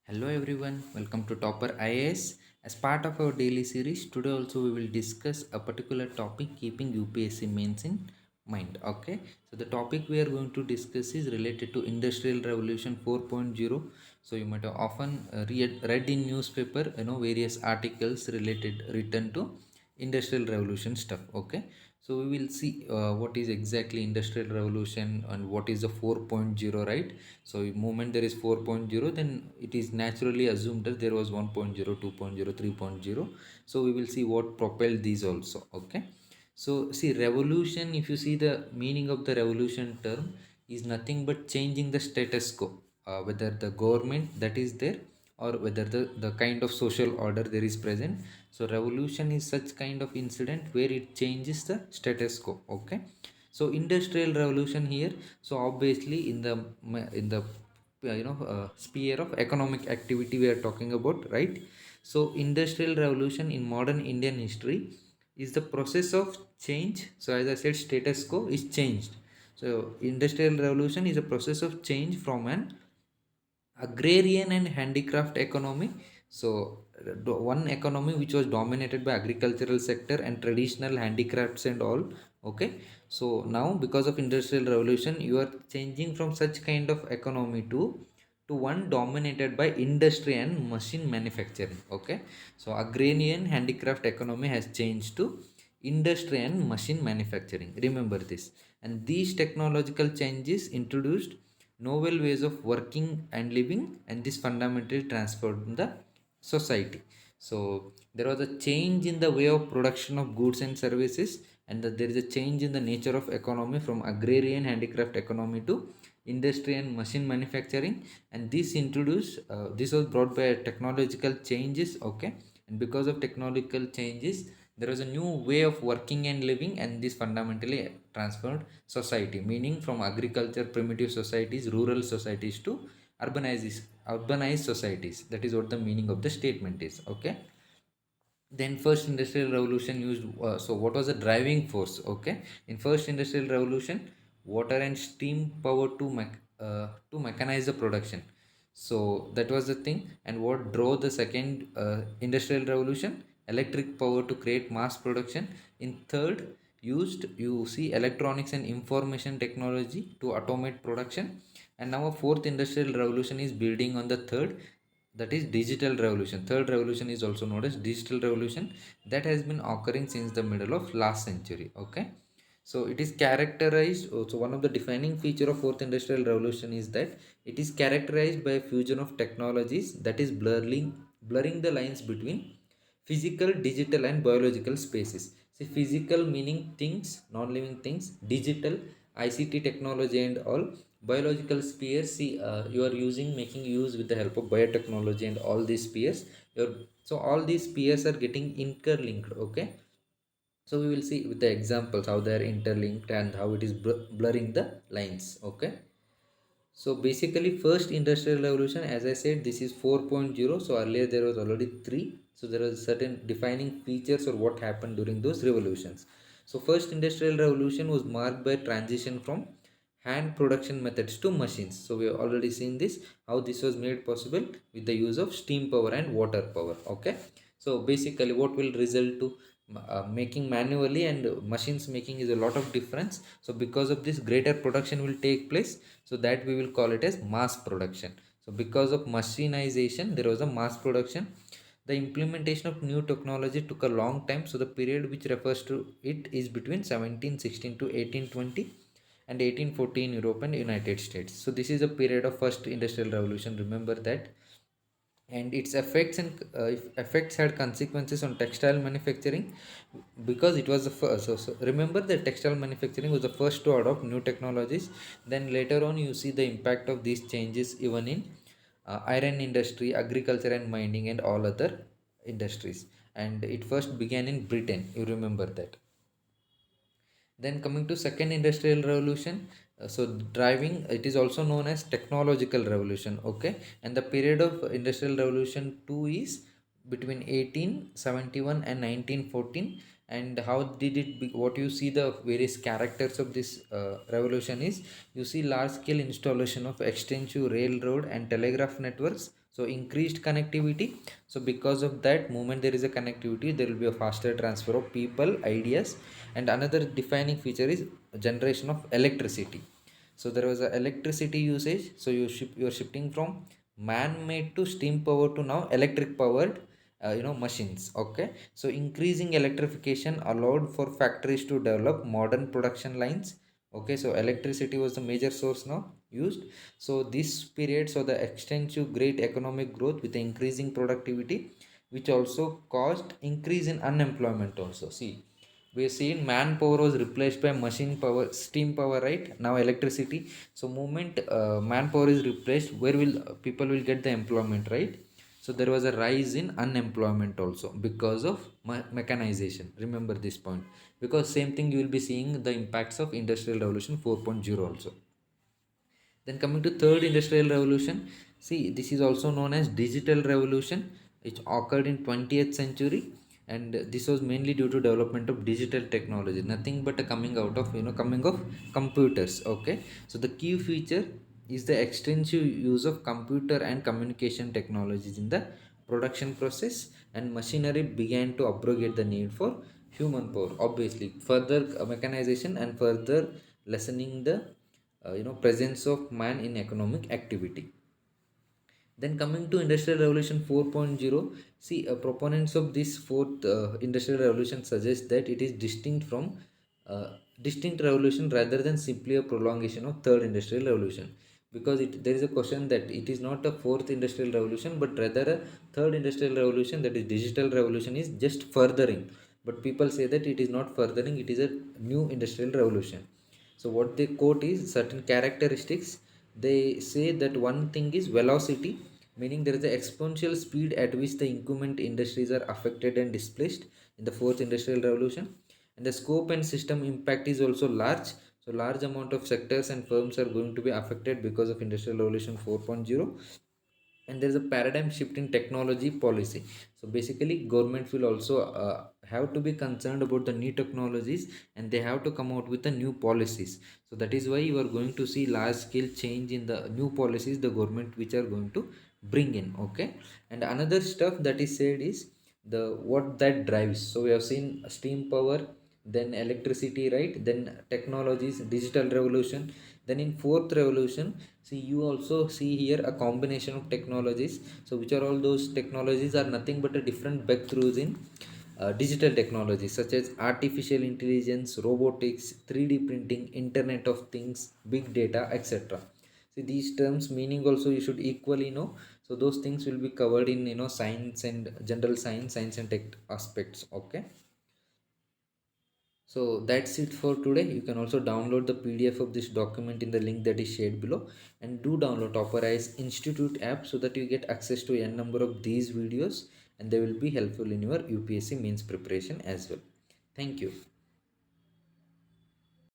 Hello everyone, welcome to Topper IAS. As part of our daily series, today also we will discuss a particular topic keeping UPSC mains in mind. Okay, so the topic we are going to discuss is related to Industrial Revolution 4.0. So you might have often read in newspaper, various articles related written to Industrial Revolution stuff. Okay, so we will see what is exactly Industrial Revolution and what is the 4.0, right? So the moment there is 4.0, then it is naturally assumed that there was 1.0, 2.0, 3.0. So we will see what propelled these also. Okay, so see, revolution, if you see the meaning of the revolution term, is nothing but changing the status quo, whether the government that is there or whether the kind of social order there is present. So revolution is such kind of incident where it changes the status quo. Okay, so industrial revolution here, so obviously in the sphere of economic activity we are talking about, right? So industrial revolution in modern Indian history is the process of change. So as I said, status quo is changed. So industrial revolution is a process of change from an agrarian and handicraft economy. So one economy which was dominated by agricultural sector and traditional handicrafts and all. Okay, so now because of industrial revolution you are changing from such kind of economy to one dominated by industry and machine manufacturing. Okay, so agrarian handicraft economy has changed to industry and machine manufacturing, remember this. And these technological changes introduced novel ways of working and living, and this fundamentally transformed the society. So there was a change in the way of production of goods and services, and that there is a change in the nature of economy from agrarian handicraft economy to industry and machine manufacturing. And this was brought by technological changes. Okay, and because of technological changes there was a new way of working and living, and this fundamentally transformed society, meaning from agriculture primitive societies, rural societies to urbanized societies. That is what the meaning of the statement is. Okay, then first industrial revolution used, so what was the driving force? Okay, in first industrial revolution, water and steam power to mechanize the production. So that was the thing. And what drove the second industrial revolution? Electric power to create mass production. In third, used, you see, electronics and information technology to automate production. And now a fourth industrial revolution is building on the third, that is digital revolution. Third revolution is also known as digital revolution, that has been occurring since the middle of last century. Okay, so it is characterized, so one of the defining feature of fourth industrial revolution is that it is characterized by a fusion of technologies that is blurring the lines between physical, digital and biological spaces. See, physical meaning things, non-living things; digital, ICT technology and all; biological spheres, see, you are using, making use with the help of biotechnology and all these spheres. So all these spheres are getting interlinked. Okay, so we will see with the examples how they are interlinked and how it is blurring the lines. Okay, so basically first industrial revolution, as I said, this is 4.0. So earlier there was already 3. So there was certain defining features or what happened during those revolutions. So first industrial revolution was marked by transition from hand production methods to machines. So we have already seen this, how this was made possible with the use of steam power and water power. Okay, so basically what will result to making manually and machines making is a lot of difference. So because of this greater production will take place, so that we will call it as mass production. So because of machinization there was a mass production. The implementation of new technology took a long time. So the period which refers to it is between 1716 to 1820 and 1814 Europe and United States. So this is a period of first industrial revolution, remember that. And its effects had consequences on textile manufacturing, because it was the first. So remember that textile manufacturing was the first to adopt new technologies. Then later on you see the impact of these changes even in iron industry, agriculture and mining and all other industries. And it first began in Britain, you remember that. Then coming to second industrial revolution, so driving, it is also known as technological revolution. Okay, and the period of industrial revolution 2 is between 1871 and 1914. And how did it what you see the various characters of this revolution is, you see large scale installation of extensive railroad and telegraph networks, so increased connectivity. So because of that moment there is a connectivity, there will be a faster transfer of people, ideas. And another defining feature is generation of electricity. So there was a electricity usage, so you're shifting from man made to steam power to now electric powered machines. Okay, so increasing electrification allowed for factories to develop modern production lines. Okay, so electricity was the major source now used. So this period saw the extensive great economic growth with the increasing productivity, which also caused increase in unemployment also. See, we've seen manpower was replaced by machine power, steam power, right? Now electricity. So moment manpower is replaced, where will people will get the employment, right? So there was a rise in unemployment also because of mechanization. Remember this point, because same thing you will be seeing the impacts of industrial revolution 4.0 also. Then coming to third industrial revolution, see, this is also known as digital revolution. It occurred in 20th century, and this was mainly due to development of digital technology. Nothing but a coming out of coming of computers. Okay, so the key feature is the extensive use of computer and communication technologies in the production process, and machinery began to abrogate the need for human power. Obviously, further mechanization and further lessening the presence of man in economic activity. Then coming to industrial revolution 4.0, see, proponents of this fourth industrial revolution suggest that it is uh, distinct revolution rather than simply a prolongation of third industrial revolution. Because there is a question that it is not a fourth industrial revolution, but rather a third industrial revolution, that is digital revolution, is just furthering. But people say that it is not furthering; it is a new industrial revolution. So what they quote is certain characteristics. They say that one thing is velocity, meaning there is an exponential speed at which the incumbent industries are affected and displaced in the fourth industrial revolution. And the scope and system impact is also large. So large amount of sectors and firms are going to be affected because of industrial revolution 4.0. And there is a paradigm shift in technology policy. So basically government will also have to be concerned about the new technologies, and they have to come out with the new policies. So that is why you are going to see large scale change in the new policies the government which are going to bring in. Okay, and another stuff that is said is the what that drives. So we have seen steam power, then electricity, right? Then technologies, digital revolution. Then in fourth revolution, see, you also see here a combination of technologies. So which are all those technologies are nothing but a different breakthroughs in digital technologies such as artificial intelligence, robotics, 3D printing, internet of things, big data, etc. See, these terms meaning also you should equally know. So those things will be covered in science and general science and tech aspects. Okay, so that's it for today. You can also download the PDF of this document in the link that is shared below, and do download Topperize Institute app so that you get access to n number of these videos, and they will be helpful in your UPSC means preparation as well. Thank you.